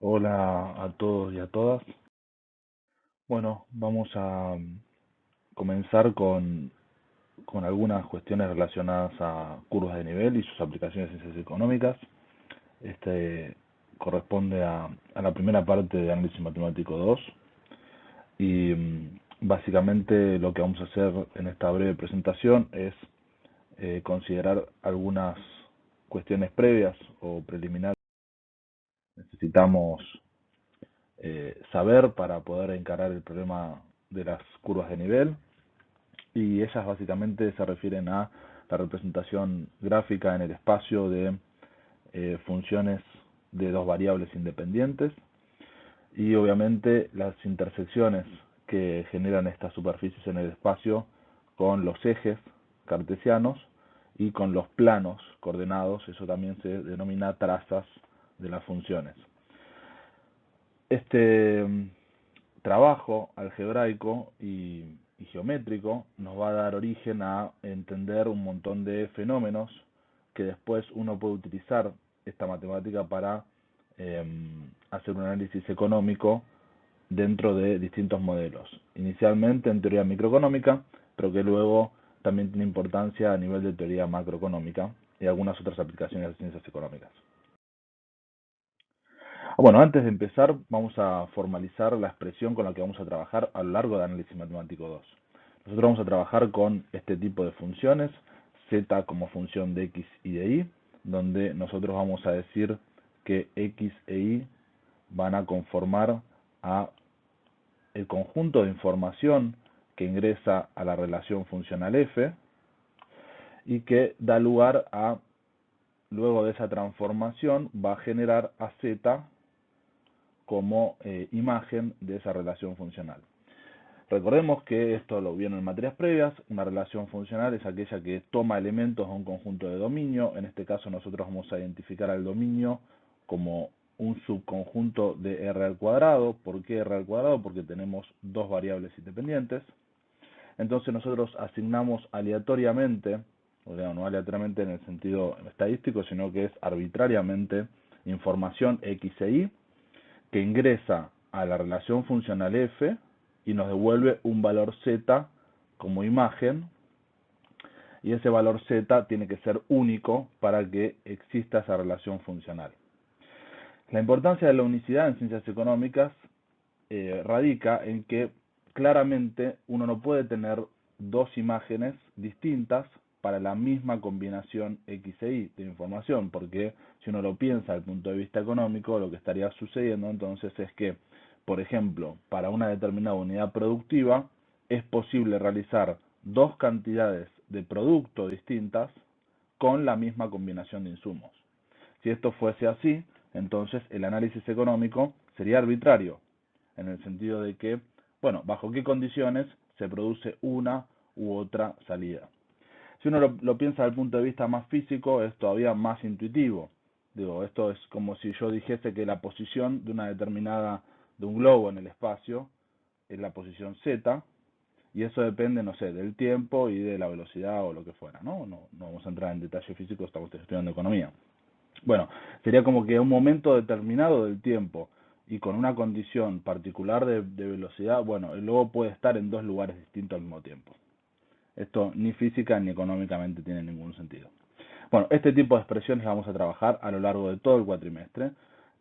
Hola a todos y a todas. Bueno, vamos a comenzar con algunas cuestiones relacionadas a curvas de nivel y sus aplicaciones en ciencias económicas. Este corresponde a la primera parte de Análisis Matemático 2 y básicamente lo que vamos a hacer en esta breve presentación es considerar algunas cuestiones previas o preliminares que necesitamos saber para poder encarar el problema de las curvas de nivel, y ellas básicamente se refieren a la representación gráfica en el espacio de funciones de dos variables independientes y obviamente las intersecciones que generan estas superficies en el espacio con los ejes cartesianos y con los planos coordenados. Eso también se denomina trazas de las funciones. Este trabajo algebraico y geométrico nos va a dar origen a entender un montón de fenómenos que después uno puede utilizar esta matemática para eh, hacer un análisis económico dentro de distintos modelos. Inicialmente en teoría microeconómica, pero que luego también tiene importancia a nivel de teoría macroeconómica y algunas otras aplicaciones de ciencias económicas. Bueno, antes de empezar, vamos a formalizar la expresión con la que vamos a trabajar a lo largo de Análisis Matemático 2. Nosotros vamos a trabajar con este tipo de funciones, z como función de x y de y, donde nosotros vamos a decir que x e y van a conformar a el conjunto de información que ingresa a la relación funcional f y que da lugar a, luego de esa transformación, va a generar a z como imagen de esa relación funcional. Recordemos que esto lo vieron en materias previas. Una relación funcional es aquella que toma elementos de un conjunto de dominio. En este caso nosotros vamos a identificar al dominio como un subconjunto de R al cuadrado. ¿Por qué R al cuadrado? Porque tenemos dos variables independientes. Entonces nosotros asignamos aleatoriamente, o sea, no aleatoriamente en el sentido estadístico, sino que es arbitrariamente, información X e Y que ingresa a la relación funcional f y nos devuelve un valor z como imagen, y ese valor z tiene que ser único para que exista esa relación funcional. La importancia de la unicidad en ciencias económicas radica en que claramente uno no puede tener dos imágenes distintas para la misma combinación X e Y de información, porque si uno lo piensa desde el punto de vista económico, lo que estaría sucediendo entonces es que, por ejemplo, para una determinada unidad productiva, es posible realizar dos cantidades de producto distintas con la misma combinación de insumos. Si esto fuese así, entonces el análisis económico sería arbitrario, en el sentido de que, bueno, bajo qué condiciones se produce una u otra salida. Si uno lo piensa desde el punto de vista más físico, es todavía más intuitivo. Digo, esto es como si yo dijese que la posición de una determinada, de un globo en el espacio, es la posición z, y eso depende, no sé, del tiempo y de la velocidad o lo que fuera, ¿no? No vamos a entrar en detalle físico, estamos estudiando economía. Bueno, sería como que a un momento determinado del tiempo y con una condición particular de velocidad, bueno, el globo puede estar en dos lugares distintos al mismo tiempo. Esto ni física ni económicamente tiene ningún sentido. Bueno, este tipo de expresiones las vamos a trabajar a lo largo de todo el cuatrimestre,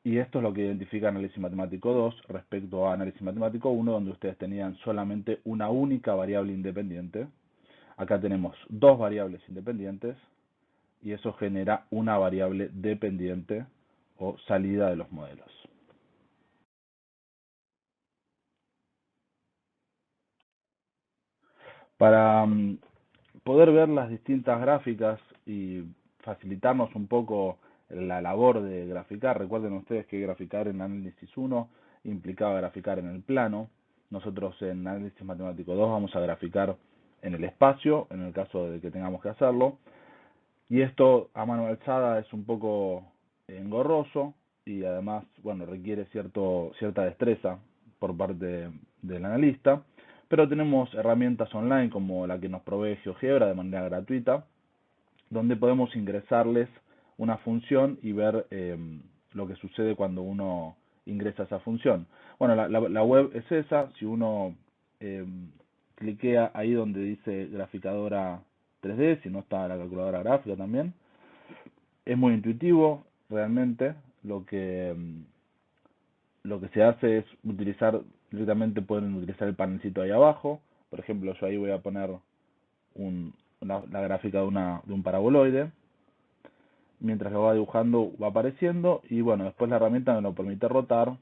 y esto es lo que identifica Análisis Matemático 2 respecto a Análisis Matemático 1, donde ustedes tenían solamente una única variable independiente. Acá tenemos dos variables independientes y eso genera una variable dependiente o salida de los modelos. Para poder ver las distintas gráficas y facilitarnos un poco la labor de graficar, recuerden ustedes que graficar en análisis 1 implicaba graficar en el plano. Nosotros en análisis matemático 2 vamos a graficar en el espacio, en el caso de que tengamos que hacerlo. Y esto a mano alzada es un poco engorroso y además, bueno, requiere cierta destreza por parte del analista, pero tenemos herramientas online como la que nos provee GeoGebra de manera gratuita, donde podemos ingresarles una función y ver lo que sucede cuando uno ingresa esa función. Bueno, la web es esa. Si uno cliquea ahí donde dice graficadora 3D, si no está la calculadora gráfica también. Es muy intuitivo, realmente. Lo que se hace es utilizar, directamente pueden utilizar el panelcito ahí abajo. Por ejemplo, yo ahí voy a poner la gráfica de un paraboloide. Mientras lo va dibujando va apareciendo y bueno, después la herramienta me lo permite rotar,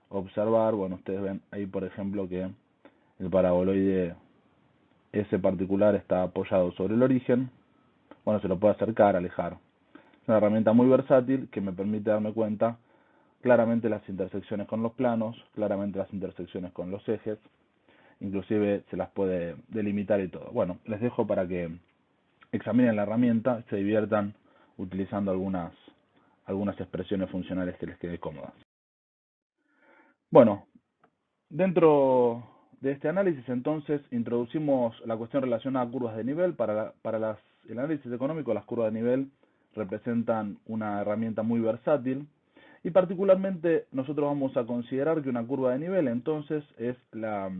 observar. Bueno, ustedes ven ahí por ejemplo que el paraboloide ese particular está apoyado sobre el origen. Bueno, se lo puede acercar, alejar. Es una herramienta muy versátil que me permite darme cuenta claramente las intersecciones con los planos, claramente las intersecciones con los ejes, inclusive se las puede delimitar y todo. Bueno, les dejo para que examinen la herramienta, se diviertan utilizando algunas expresiones funcionales que les quede cómodas. Bueno, dentro de este análisis entonces introducimos la cuestión relacionada a curvas de nivel. Para el análisis económico, las curvas de nivel representan una herramienta muy versátil y particularmente nosotros vamos a considerar que una curva de nivel entonces es la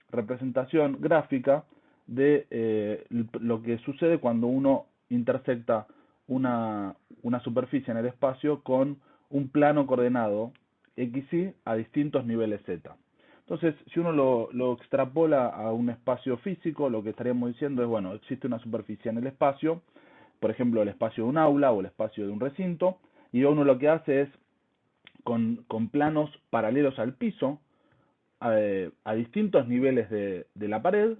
representación gráfica de lo que sucede cuando uno intersecta una superficie en el espacio con un plano coordenado XY a distintos niveles Z. Entonces, si uno lo extrapola a un espacio físico, lo que estaríamos diciendo es, bueno, existe una superficie en el espacio, por ejemplo, el espacio de un aula o el espacio de un recinto, y uno lo que hace es, con planos paralelos al piso, a distintos niveles de la pared,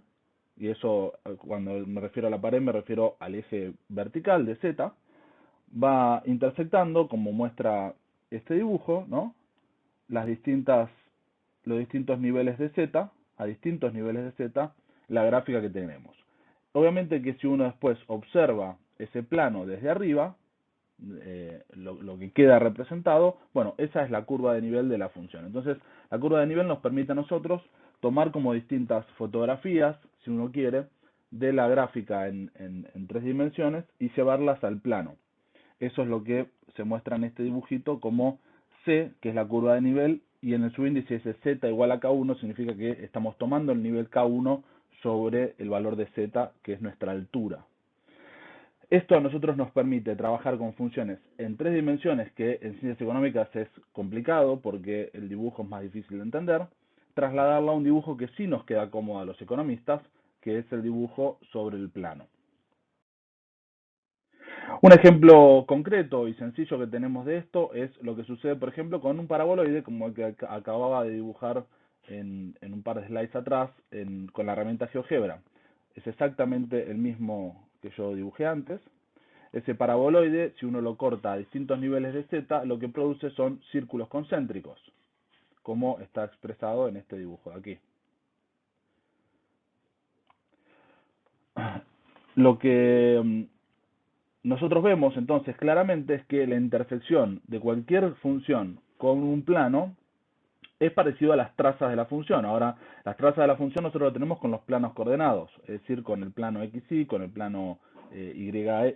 y eso, cuando me refiero a la pared, me refiero al eje vertical de Z, va intersectando, como muestra este dibujo, ¿no? los distintos niveles de Z, a distintos niveles de Z, la gráfica que tenemos. Obviamente que si uno después observa ese plano desde arriba, lo que queda representado, bueno, esa es la curva de nivel de la función. Entonces, la curva de nivel nos permite a nosotros tomar como distintas fotografías, si uno quiere, de la gráfica en 3 dimensiones y llevarlas al plano. Eso es lo que se muestra en este dibujito como C, que es la curva de nivel, y en el subíndice ese Z igual a K1 significa que estamos tomando el nivel K1 sobre el valor de Z, que es nuestra altura. Esto a nosotros nos permite trabajar con funciones en 3 dimensiones, que en ciencias económicas es complicado porque el dibujo es más difícil de entender, trasladarla a un dibujo que sí nos queda cómodo a los economistas, que es el dibujo sobre el plano. Un ejemplo concreto y sencillo que tenemos de esto es lo que sucede, por ejemplo, con un paraboloide, como el que acababa de dibujar en un par de slides atrás con la herramienta GeoGebra. Es exactamente el mismo que yo dibujé antes. Ese paraboloide, si uno lo corta a distintos niveles de Z, lo que produce son círculos concéntricos, como está expresado en este dibujo de aquí. Lo que nosotros vemos entonces claramente es que la intersección de cualquier función con un plano es parecido a las trazas de la función. Ahora, las trazas de la función nosotros lo tenemos con los planos coordenados, es decir, con el plano XY, con el plano YZ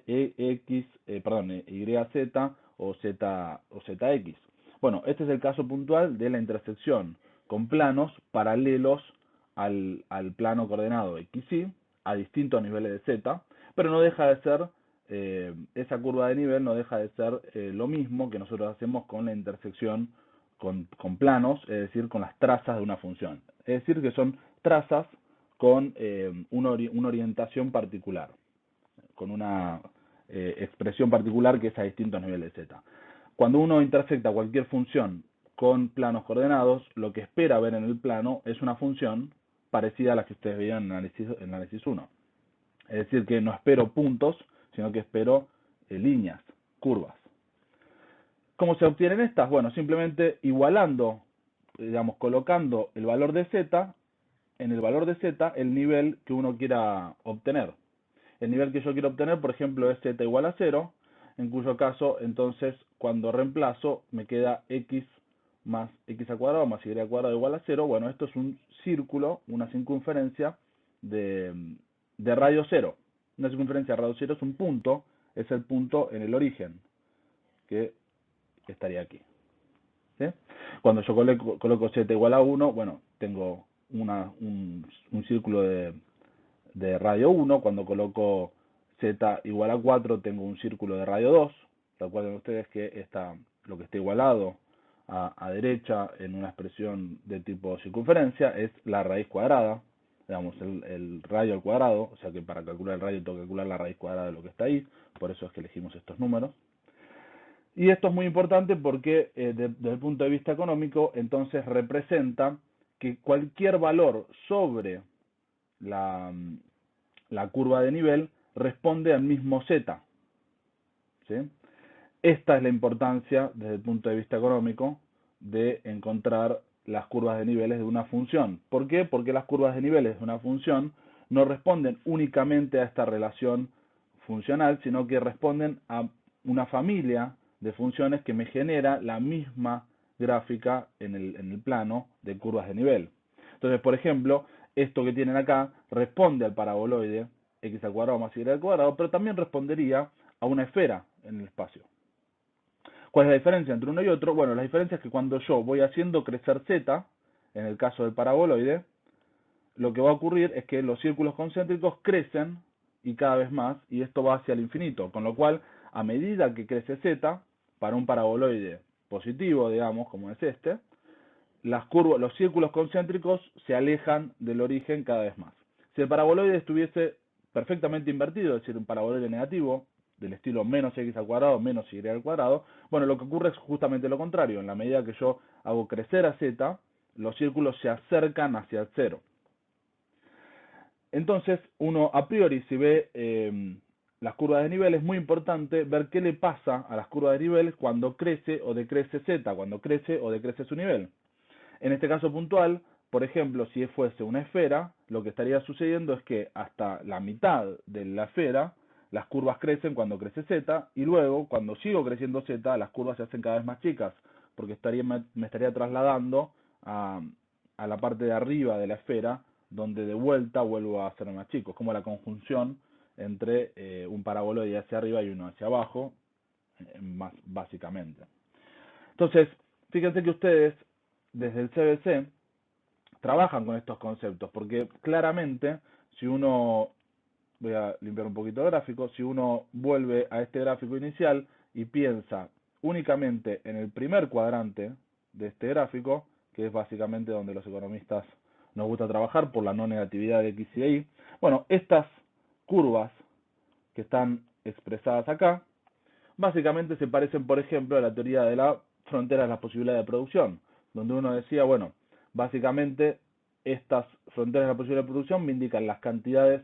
o ZX. Bueno, este es el caso puntual de la intersección con planos paralelos al plano coordenado XY a distintos niveles de Z, pero no deja de ser, esa curva de nivel no deja de ser lo mismo que nosotros hacemos con la intersección con planos, es decir, con las trazas de una función. Es decir, que son trazas con una orientación particular, con una expresión particular que es a distintos niveles de Z. Cuando uno intersecta cualquier función con planos coordenados, lo que espera ver en el plano es una función parecida a la que ustedes veían en análisis 1. Es decir, que no espero puntos, sino que espero líneas, curvas. ¿Cómo se obtienen estas? Bueno, simplemente igualando, digamos, colocando el valor de Z, en el valor de Z, el nivel que uno quiera obtener. El nivel que yo quiero obtener, por ejemplo, es Z igual a 0, en cuyo caso, entonces, cuando reemplazo, me queda X más X al cuadrado más Y al cuadrado igual a 0. Bueno, esto es un círculo, una circunferencia de radio 0. Una circunferencia de radio 0 es un punto, es el punto en el origen, que estaría aquí. ¿sí? Cuando yo coloco z igual a 1, bueno, tengo un círculo de radio 1. Cuando coloco z igual a 4, tengo un círculo de radio 2. Recuerden ustedes que lo que está igualado a derecha en una expresión de tipo circunferencia es la raíz cuadrada, digamos, el radio al cuadrado, o sea que para calcular el radio tengo que calcular la raíz cuadrada de lo que está ahí, por eso es que elegimos estos números. Y esto es muy importante porque desde el punto de vista económico, entonces representa que cualquier valor sobre la, la curva de nivel responde al mismo z, ¿sí? Esta es la importancia desde el punto de vista económico de encontrar las curvas de niveles de una función. ¿Por qué? Porque las curvas de niveles de una función no responden únicamente a esta relación funcional, sino que responden a una familia de funciones que me genera la misma gráfica en el plano de curvas de nivel. Entonces, por ejemplo, esto que tienen acá responde al paraboloide x al cuadrado más y al cuadrado, pero también respondería a una esfera en el espacio. ¿Cuál es la diferencia entre uno y otro? Bueno, la diferencia es que cuando yo voy haciendo crecer z, en el caso del paraboloide, lo que va a ocurrir es que los círculos concéntricos crecen y cada vez más, y esto va hacia el infinito, con lo cual, a medida que crece z, para un paraboloide positivo, digamos, como es este, los círculos concéntricos se alejan del origen cada vez más. Si el paraboloide estuviese perfectamente invertido, es decir, un paraboloide negativo, del estilo menos x al cuadrado menos y al cuadrado, bueno, lo que ocurre es justamente lo contrario. En la medida que yo hago crecer a z, los círculos se acercan hacia el cero. Entonces, uno a priori, si ve las curvas de nivel, es muy importante ver qué le pasa a las curvas de nivel cuando crece o decrece z, cuando crece o decrece su nivel. En este caso puntual, por ejemplo, si fuese una esfera, lo que estaría sucediendo es que hasta la mitad de la esfera, las curvas crecen cuando crece z, y luego, cuando sigo creciendo z, las curvas se hacen cada vez más chicas, porque me estaría trasladando a la parte de arriba de la esfera, donde de vuelta vuelvo a ser más chico. Es como la conjunción entre un paraboloide hacia arriba y uno hacia abajo, más básicamente. Entonces, fíjense que ustedes, desde el CBC, trabajan con estos conceptos, porque claramente, si uno, voy a limpiar un poquito el gráfico, si uno vuelve a este gráfico inicial y piensa únicamente en el primer cuadrante de este gráfico, que es básicamente donde los economistas nos gusta trabajar por la no negatividad de x y de y, bueno, estas curvas que están expresadas acá, básicamente se parecen, por ejemplo, a la teoría de la frontera de las posibilidades de producción, donde uno decía, bueno, básicamente estas fronteras de la posibilidad de producción me indican las cantidades,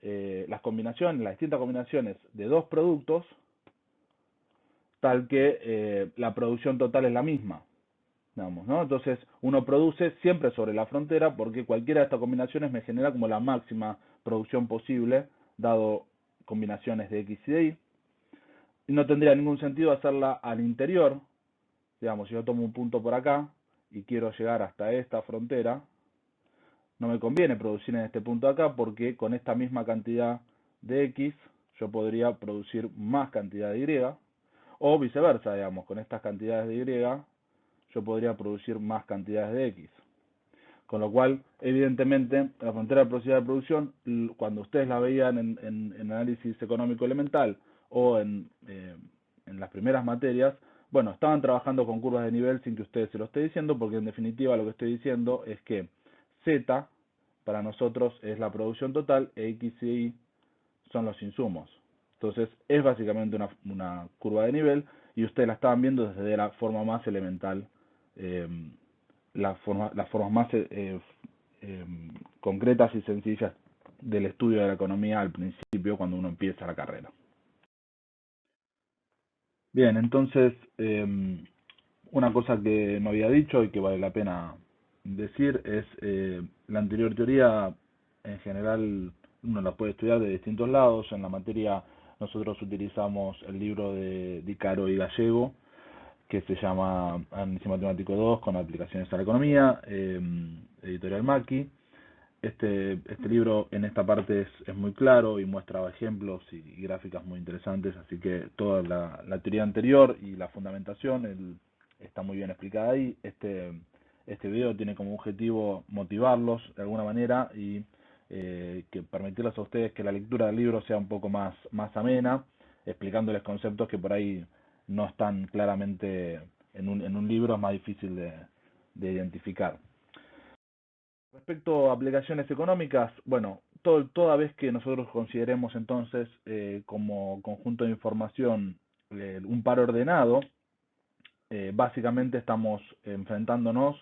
las combinaciones, las distintas combinaciones de dos productos, tal que la producción total es la misma, digamos, ¿no? Entonces uno produce siempre sobre la frontera porque cualquiera de estas combinaciones me genera como la máxima producción posible, dado combinaciones de x y de y. No tendría ningún sentido hacerla al interior. Digamos, si yo tomo un punto por acá y quiero llegar hasta esta frontera, no me conviene producir en este punto de acá porque con esta misma cantidad de x yo podría producir más cantidad de y, o viceversa, digamos, con estas cantidades de y yo podría producir más cantidades de x. Con lo cual, evidentemente, la frontera de posibilidad de producción, cuando ustedes la veían en análisis económico elemental o en las primeras materias, bueno, estaban trabajando con curvas de nivel sin que ustedes se lo esté diciendo, porque en definitiva lo que estoy diciendo es que Z para nosotros es la producción total e X y Y son los insumos. Entonces es básicamente una curva de nivel y ustedes la estaban viendo desde la forma más elemental, las formas más concretas y sencillas del estudio de la economía al principio cuando uno empieza la carrera. Bien, entonces una cosa que no había dicho y que vale la pena decir es la anterior teoría en general uno la puede estudiar de distintos lados. En la materia nosotros utilizamos el libro de Di Caro y Gallego que se llama Análisis Matemático 2 con aplicaciones a la economía, editorial Macchi. Este libro en esta parte es muy claro y muestra ejemplos y gráficas muy interesantes, así que toda la teoría anterior y la fundamentación, está muy bien explicada ahí. Este video tiene como objetivo motivarlos de alguna manera y que permitirles a ustedes que la lectura del libro sea un poco más amena, explicándoles conceptos que por ahí no están claramente en un libro, es más difícil de identificar. Respecto a aplicaciones económicas, bueno, toda vez que nosotros consideremos entonces como conjunto de información un par ordenado, básicamente estamos enfrentándonos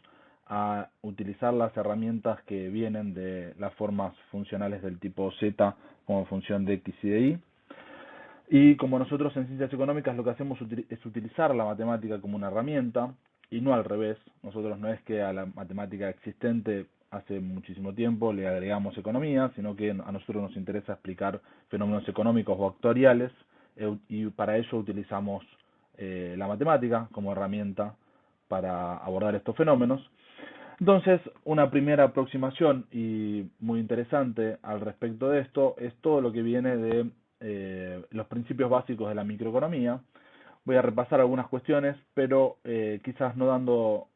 a utilizar las herramientas que vienen de las formas funcionales del tipo Z como función de X y de Y. Y como nosotros en ciencias económicas lo que hacemos es utilizar la matemática como una herramienta y no al revés. Nosotros no es que a la matemática existente hace muchísimo tiempo le agregamos economía, sino que a nosotros nos interesa explicar fenómenos económicos o actuariales y para ello utilizamos la matemática como herramienta para abordar estos fenómenos. Entonces, una primera aproximación y muy interesante al respecto de esto es todo lo que viene de los principios básicos de la microeconomía. Voy a repasar algunas cuestiones, pero quizás no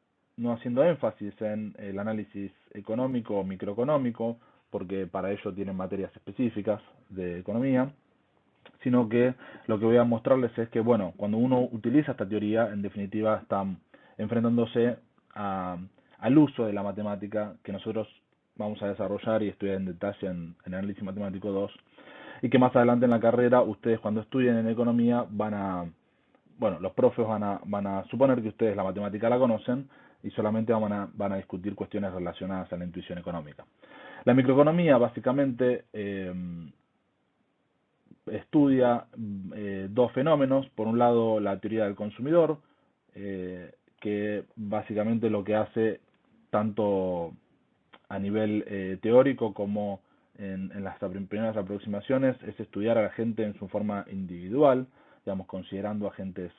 haciendo énfasis en el análisis económico o microeconómico, porque para ello tienen materias específicas de economía, sino que lo que voy a mostrarles es que, bueno, cuando uno utiliza esta teoría, en definitiva está enfrentándose al uso de la matemática que nosotros vamos a desarrollar y estudiar en detalle en Análisis Matemático 2, y que más adelante en la carrera, ustedes cuando estudien en economía bueno, los profes van a suponer que ustedes la matemática la conocen y solamente van a discutir cuestiones relacionadas a la intuición económica. La microeconomía básicamente estudia dos fenómenos. Por un lado, la teoría del consumidor, que básicamente lo que hace tanto a nivel teórico como en las primeras aproximaciones es estudiar a la gente en su forma individual, digamos, considerando agentes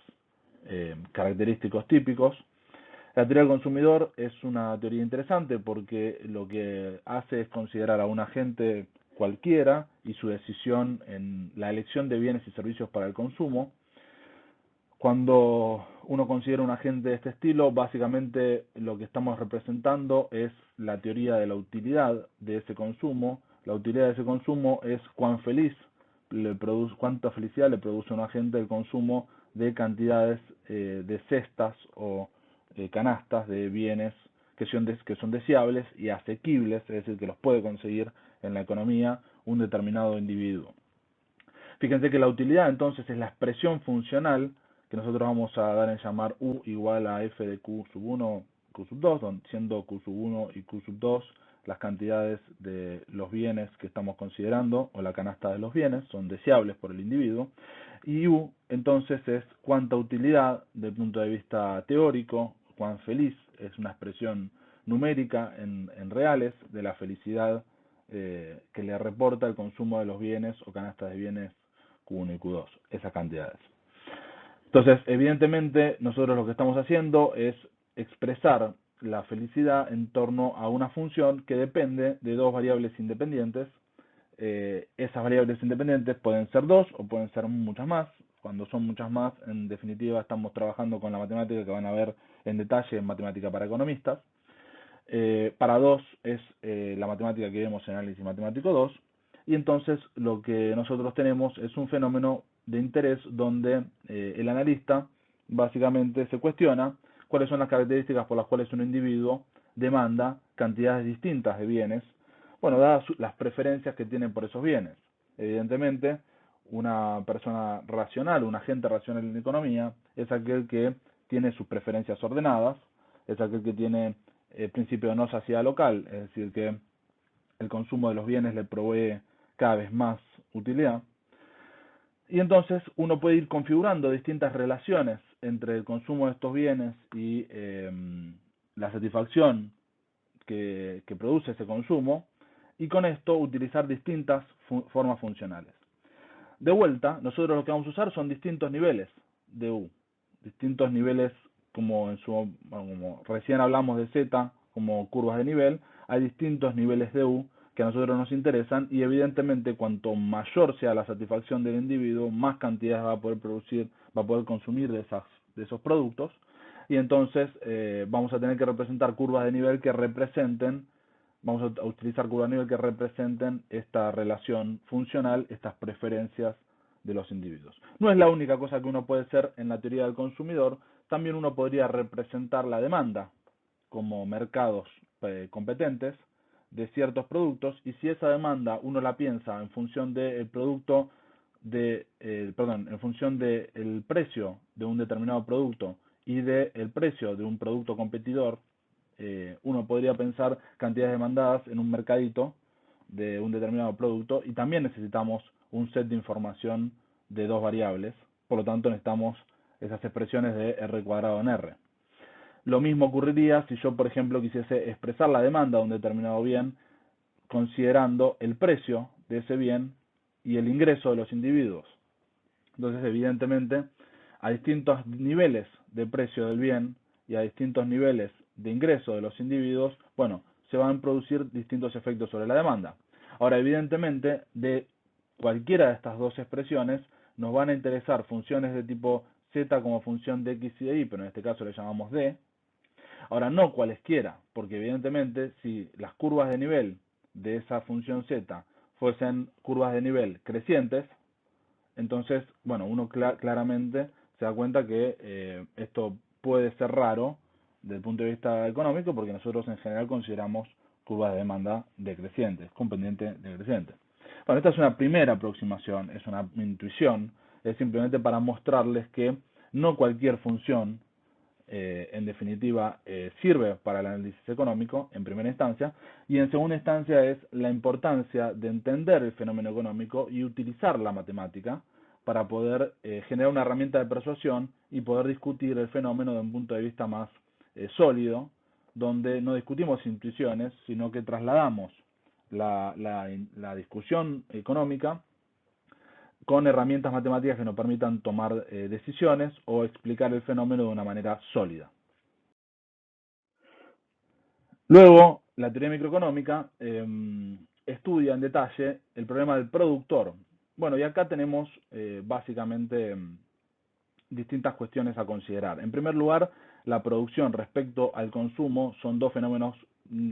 característicos típicos. La teoría del consumidor es una teoría interesante porque lo que hace es considerar a un agente cualquiera y su decisión en la elección de bienes y servicios para el consumo. Cuando uno considera un agente de este estilo, básicamente lo que estamos representando es la teoría de la utilidad de ese consumo. La utilidad de ese consumo es cuánta felicidad le produce a un agente el consumo de cantidades de cestas o canastas de bienes que son deseables y asequibles, es decir, que los puede conseguir en la economía un determinado individuo. Fíjense que la utilidad entonces es la expresión funcional que nosotros vamos a dar en llamar U igual a F de Q sub 1, Q sub 2, siendo Q sub 1 y Q sub 2 las cantidades de los bienes que estamos considerando, o la canasta de los bienes, son deseables por el individuo, y U entonces es cuánta utilidad desde el punto de vista teórico, cuán feliz, es una expresión numérica en reales de la felicidad que le reporta el consumo de los bienes o canastas de bienes Q1 y Q2, esas cantidades. Entonces, evidentemente, nosotros lo que estamos haciendo es expresar la felicidad en torno a una función que depende de dos variables independientes. Esas variables independientes pueden ser dos o pueden ser muchas más. Cuando son muchas más, en definitiva, estamos trabajando con la matemática que van a ver en detalle en Matemática para Economistas. Para 2 es la matemática que vemos en Análisis Matemático 2, y entonces lo que nosotros tenemos es un fenómeno de interés donde el analista básicamente se cuestiona cuáles son las características por las cuales un individuo demanda cantidades distintas de bienes, bueno, dadas las preferencias que tiene por esos bienes. Evidentemente, una persona racional, un agente racional en economía, es aquel que tiene sus preferencias ordenadas, es aquel que tiene el principio de no saciedad local, es decir, que el consumo de los bienes le provee cada vez más utilidad. Y entonces uno puede ir configurando distintas relaciones entre el consumo de estos bienes y la satisfacción que produce ese consumo, y con esto utilizar distintas formas funcionales. De vuelta, nosotros lo que vamos a usar son distintos niveles de U, distintos niveles como recién hablamos de Z, como curvas de nivel, hay distintos niveles de U que a nosotros nos interesan, y evidentemente cuanto mayor sea la satisfacción del individuo, más cantidades va a poder producir, va a poder consumir de esos productos, y entonces vamos a tener que representar curvas de nivel que representen, vamos a utilizar curvas de nivel que representen esta relación funcional, estas preferencias de los individuos. No es la única cosa que uno puede hacer en la teoría del consumidor, también uno podría representar la demanda como mercados competentes de ciertos productos, y si esa demanda uno la piensa en función del producto en función del precio de un determinado producto y del precio de un producto competidor, uno podría pensar cantidades demandadas en un mercadito de un determinado producto, y también necesitamos un set de información de dos variables, por lo tanto necesitamos esas expresiones de R cuadrado en R. Lo mismo ocurriría si yo, por ejemplo, quisiese expresar la demanda de un determinado bien considerando el precio de ese bien y el ingreso de los individuos. Entonces, evidentemente, a distintos niveles de precio del bien y a distintos niveles de ingreso de los individuos, bueno, se van a producir distintos efectos sobre la demanda. Ahora, evidentemente, de cualquiera de estas dos expresiones nos van a interesar funciones de tipo z como función de x y de y, pero en este caso le llamamos d. Ahora, no cualesquiera, porque evidentemente si las curvas de nivel de esa función z fuesen curvas de nivel crecientes, entonces, bueno, uno claramente se da cuenta que esto puede ser raro desde el punto de vista económico, porque nosotros en general consideramos curvas de demanda decrecientes, con pendiente decreciente. Bueno, esta es una primera aproximación, es una intuición, es simplemente para mostrarles que no cualquier función en definitiva sirve para el análisis económico en primera instancia, y en segunda instancia es la importancia de entender el fenómeno económico y utilizar la matemática para poder generar una herramienta de persuasión y poder discutir el fenómeno desde un punto de vista más sólido, donde no discutimos intuiciones, sino que trasladamos la discusión económica con herramientas matemáticas que nos permitan tomar decisiones o explicar el fenómeno de una manera sólida. Luego, la teoría microeconómica estudia en detalle el problema del productor. Bueno, y acá tenemos básicamente distintas cuestiones a considerar. En primer lugar, la producción respecto al consumo son dos fenómenos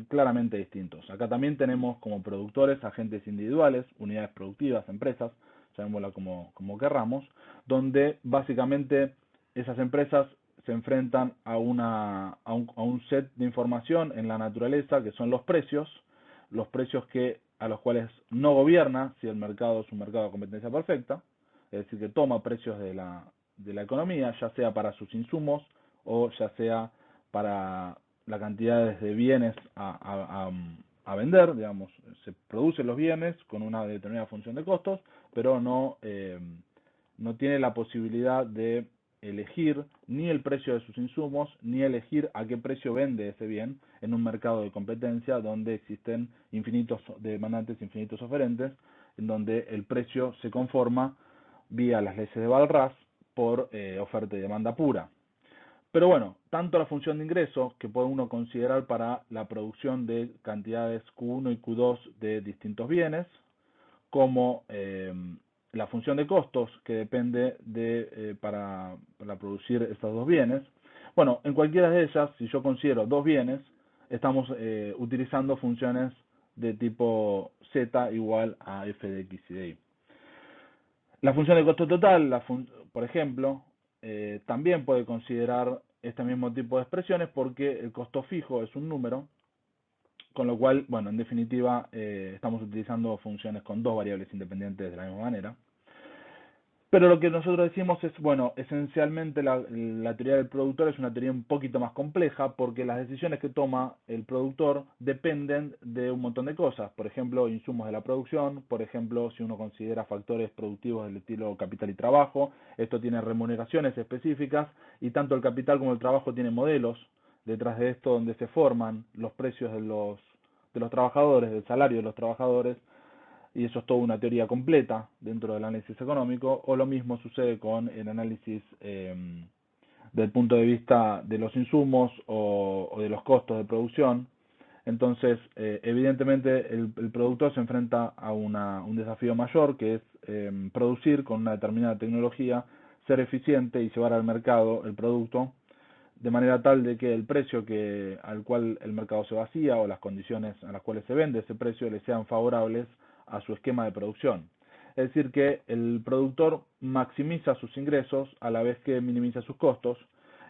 claramente distintos. Acá también tenemos como productores agentes individuales, unidades productivas, empresas, llamémosla como querramos, donde básicamente esas empresas se enfrentan a un set de información en la naturaleza que son los precios a los cuales no gobierna si el mercado es un mercado de competencia perfecta, es decir, que toma precios de la economía, ya sea para sus insumos o ya sea para la cantidad de bienes a vender, digamos, se producen los bienes con una determinada función de costos, pero no tiene la posibilidad de elegir ni el precio de sus insumos, ni elegir a qué precio vende ese bien en un mercado de competencia donde existen infinitos demandantes, infinitos oferentes, en donde el precio se conforma vía las leyes de Walras por oferta y demanda pura. Pero bueno, tanto la función de ingreso, que puede uno considerar para la producción de cantidades Q1 y Q2 de distintos bienes, como la función de costos, que depende para producir estos dos bienes. Bueno, en cualquiera de ellas, si yo considero dos bienes, estamos utilizando funciones de tipo z igual a f de x y de y. La función de costo total, por ejemplo, también puede considerar este mismo tipo de expresiones porque el costo fijo es un número, con lo cual, bueno, en definitiva, estamos utilizando funciones con dos variables independientes de la misma manera. Pero lo que nosotros decimos es, bueno, esencialmente la teoría del productor es una teoría un poquito más compleja porque las decisiones que toma el productor dependen de un montón de cosas. Por ejemplo, insumos de la producción, por ejemplo, si uno considera factores productivos del estilo capital y trabajo, esto tiene remuneraciones específicas y tanto el capital como el trabajo tienen modelos detrás de esto donde se forman los precios de los trabajadores, del salario de los trabajadores, y eso es toda una teoría completa dentro del análisis económico, o lo mismo sucede con el análisis del punto de vista de los insumos o de los costos de producción. Entonces, evidentemente, el productor se enfrenta a un desafío mayor, que es producir con una determinada tecnología, ser eficiente y llevar al mercado el producto de manera tal de que el precio al cual el mercado se vacía o las condiciones a las cuales se vende ese precio le sean favorables a su esquema de producción. Es decir, que el productor maximiza sus ingresos a la vez que minimiza sus costos,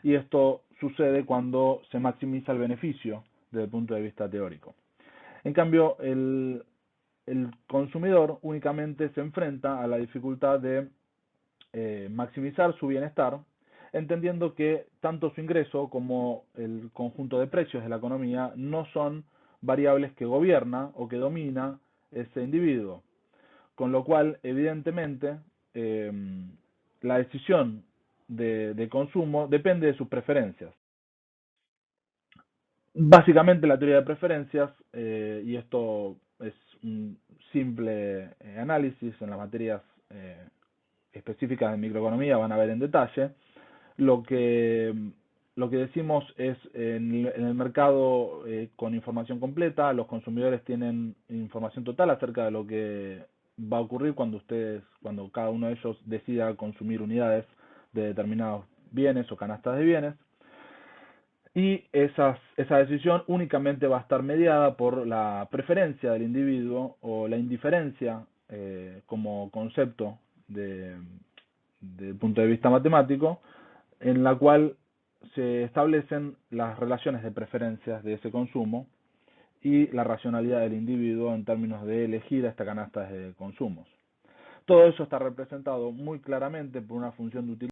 y esto sucede cuando se maximiza el beneficio desde el punto de vista teórico. En cambio, el consumidor únicamente se enfrenta a la dificultad de maximizar su bienestar, entendiendo que tanto su ingreso como el conjunto de precios de la economía no son variables que gobierna o que domina ese individuo, con lo cual, evidentemente, eh, la decisión de consumo depende de sus preferencias. Básicamente la teoría de preferencias, y esto es un simple análisis en las materias específicas de microeconomía, van a ver en detalle, lo que, lo que decimos es en el mercado con información completa, los consumidores tienen información total acerca de lo que va a ocurrir cuando cada uno de ellos decida consumir unidades de determinados bienes o canastas de bienes. Y esa decisión únicamente va a estar mediada por la preferencia del individuo o la indiferencia como concepto desde el punto de vista matemático, en la cual se establecen las relaciones de preferencias de ese consumo y la racionalidad del individuo en términos de elegir esta canasta de consumos. Todo eso está representado muy claramente por una función de utilidad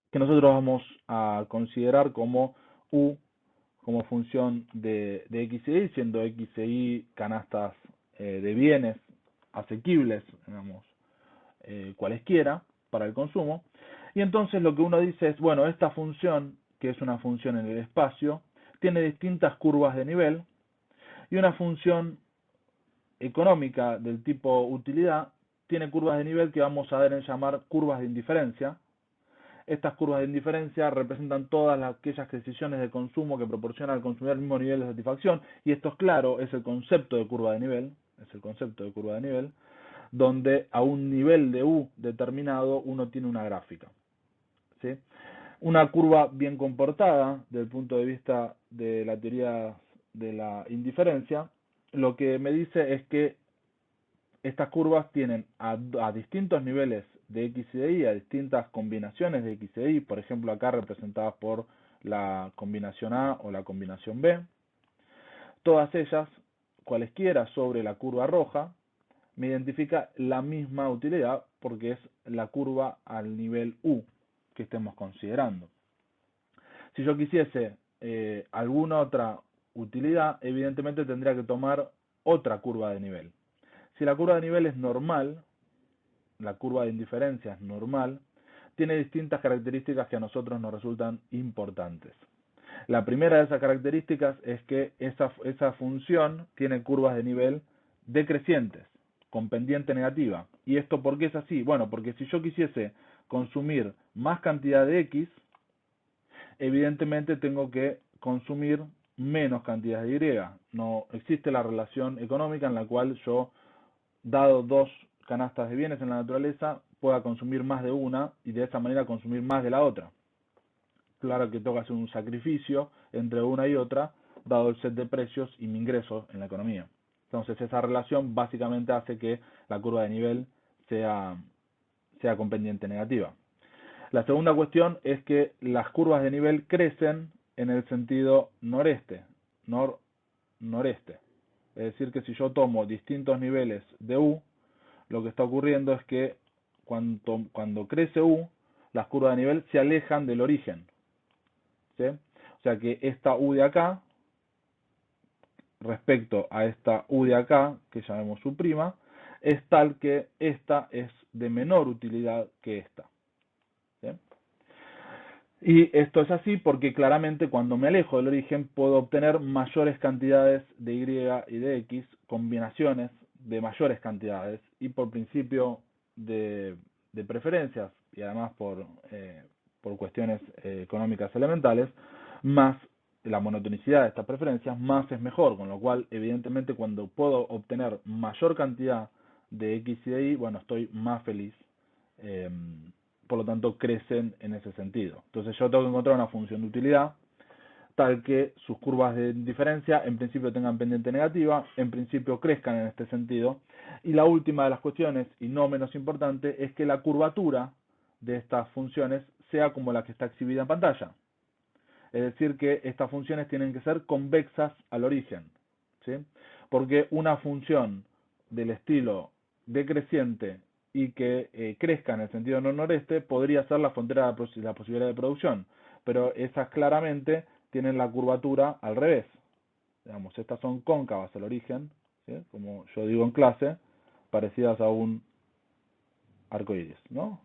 que nosotros vamos a considerar como U como función de X y Y, siendo X y Y canastas de bienes asequibles, digamos, cualesquiera para el consumo. Y entonces lo que uno dice es, bueno, esta función, que es una función en el espacio, tiene distintas curvas de nivel, y una función económica del tipo utilidad tiene curvas de nivel que vamos a llamar curvas de indiferencia. Estas curvas de indiferencia representan todas aquellas decisiones de consumo que proporcionan al consumidor el mismo nivel de satisfacción, y esto es claro, es el concepto de curva de nivel, donde a un nivel de U determinado uno tiene una gráfica, ¿sí? Una curva bien comportada desde el punto de vista de la teoría de la indiferencia, lo que me dice es que estas curvas tienen a distintos niveles de X y de Y, a distintas combinaciones de X y de Y, por ejemplo acá representadas por la combinación A o la combinación B, todas ellas, cualesquiera sobre la curva roja, me identifica la misma utilidad porque es la curva al nivel U que estemos considerando. Si yo quisiese alguna otra utilidad, evidentemente tendría que tomar otra curva de nivel. Si la curva de nivel es normal, la curva de indiferencia es normal, tiene distintas características que a nosotros nos resultan importantes. La primera de esas características es que esa función tiene curvas de nivel decrecientes, con pendiente negativa. ¿Y esto por qué es así? Bueno, porque si yo quisiese consumir más cantidad de X, evidentemente tengo que consumir menos cantidad de Y. No existe la relación económica en la cual yo, dado dos canastas de bienes en la naturaleza, pueda consumir más de una y de esa manera consumir más de la otra. Claro que tengo que hacer un sacrificio entre una y otra, dado el set de precios y mi ingreso en la economía. Entonces esa relación básicamente hace que la curva de nivel sea con pendiente negativa. La segunda cuestión es que las curvas de nivel crecen en el sentido noreste, noreste. Es decir, que si yo tomo distintos niveles de U, lo que está ocurriendo es que cuando crece U, las curvas de nivel se alejan del origen, ¿sí? O sea que esta U de acá, respecto a esta U de acá, que llamemos U', es tal que esta es de menor utilidad que esta, ¿sí? Y esto es así porque claramente cuando me alejo del origen puedo obtener mayores cantidades de Y y de X, combinaciones de mayores cantidades, y por principio de preferencias y además por cuestiones económicas elementales, más la monotonicidad de estas preferencias, más es mejor, con lo cual evidentemente cuando puedo obtener mayor cantidad de X y de Y, bueno, estoy más feliz por lo tanto crecen en ese sentido. Entonces yo tengo que encontrar una función de utilidad tal que sus curvas de diferencia en principio tengan pendiente negativa, en principio crezcan en este sentido. Y la última de las cuestiones, y no menos importante, es que la curvatura de estas funciones sea como la que está exhibida en pantalla. Es decir, que estas funciones tienen que ser convexas al origen, ¿sí? Porque una función del estilo decreciente y que crezca en el sentido nor-noreste podría ser la frontera de la posibilidad de producción, pero esas claramente tienen la curvatura al revés. Digamos, estas son cóncavas al origen, ¿sí? Como yo digo en clase, parecidas a un arco iris, ¿no?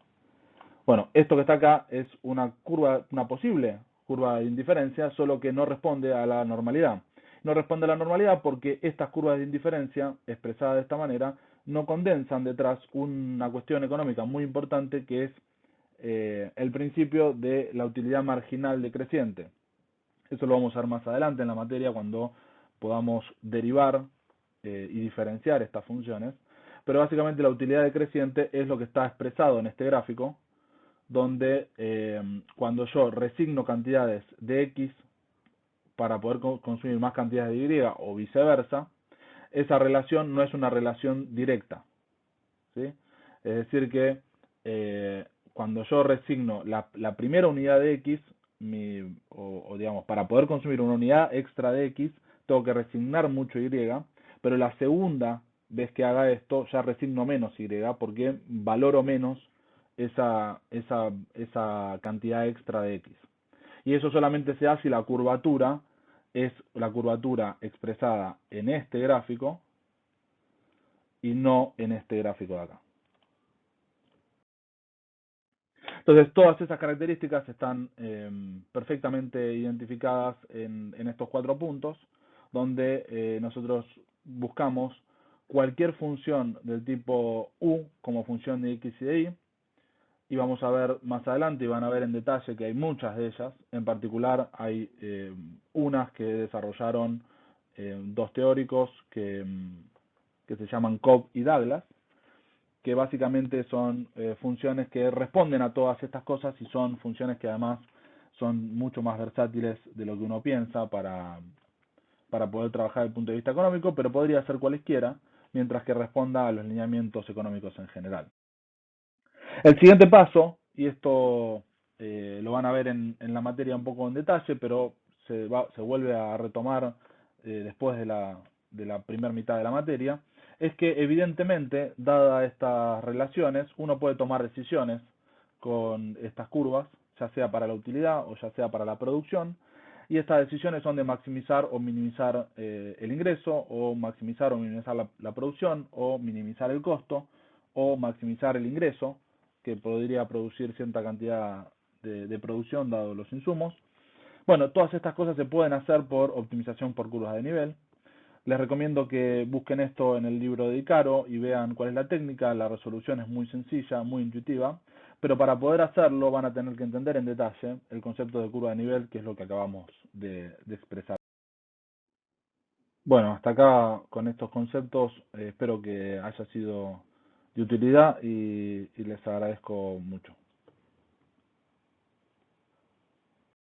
Bueno, esto que está acá es una curva, una posible curva de indiferencia, solo que no responde a la normalidad. No responde a la normalidad porque estas curvas de indiferencia, expresadas de esta manera, no condensan detrás una cuestión económica muy importante que es el principio de la utilidad marginal decreciente. Eso lo vamos a ver más adelante en la materia cuando podamos derivar y diferenciar estas funciones. Pero básicamente la utilidad decreciente es lo que está expresado en este gráfico, donde cuando yo resigno cantidades de X para poder consumir más cantidades de Y o viceversa, esa relación no es una relación directa, ¿sí? Es decir que cuando yo resigno la primera unidad de X, digamos, para poder consumir una unidad extra de X, tengo que resignar mucho Y, pero la segunda vez que haga esto ya resigno menos Y, porque valoro menos esa cantidad extra de X. Y eso solamente se hace si la curvatura es la curvatura expresada en este gráfico y no en este gráfico de acá. Entonces, todas esas características están perfectamente identificadas en estos 4 puntos, donde nosotros buscamos cualquier función del tipo u como función de x y de y, y vamos a ver más adelante y van a ver en detalle que hay muchas de ellas. En particular hay unas que desarrollaron 2 teóricos que se llaman Cobb y Douglas, que básicamente son funciones que responden a todas estas cosas y son funciones que además son mucho más versátiles de lo que uno piensa para poder trabajar desde el punto de vista económico, pero podría ser cualesquiera, mientras que responda a los lineamientos económicos en general. El siguiente paso, y esto lo van a ver en la materia un poco en detalle, pero se vuelve a retomar después de la primera mitad de la materia, es que evidentemente, dadas estas relaciones, uno puede tomar decisiones con estas curvas, ya sea para la utilidad o ya sea para la producción, y estas decisiones son de maximizar o minimizar el ingreso, o maximizar o minimizar la producción, o minimizar el costo, o maximizar el ingreso, que podría producir cierta cantidad de producción dado los insumos. Bueno, todas estas cosas se pueden hacer por optimización por curvas de nivel. Les recomiendo que busquen esto en el libro de Icaro y vean cuál es la técnica. La resolución es muy sencilla, muy intuitiva, pero para poder hacerlo van a tener que entender en detalle el concepto de curva de nivel, que es lo que acabamos de expresar. Bueno, hasta acá con estos conceptos, espero que haya sido de utilidad y les agradezco mucho.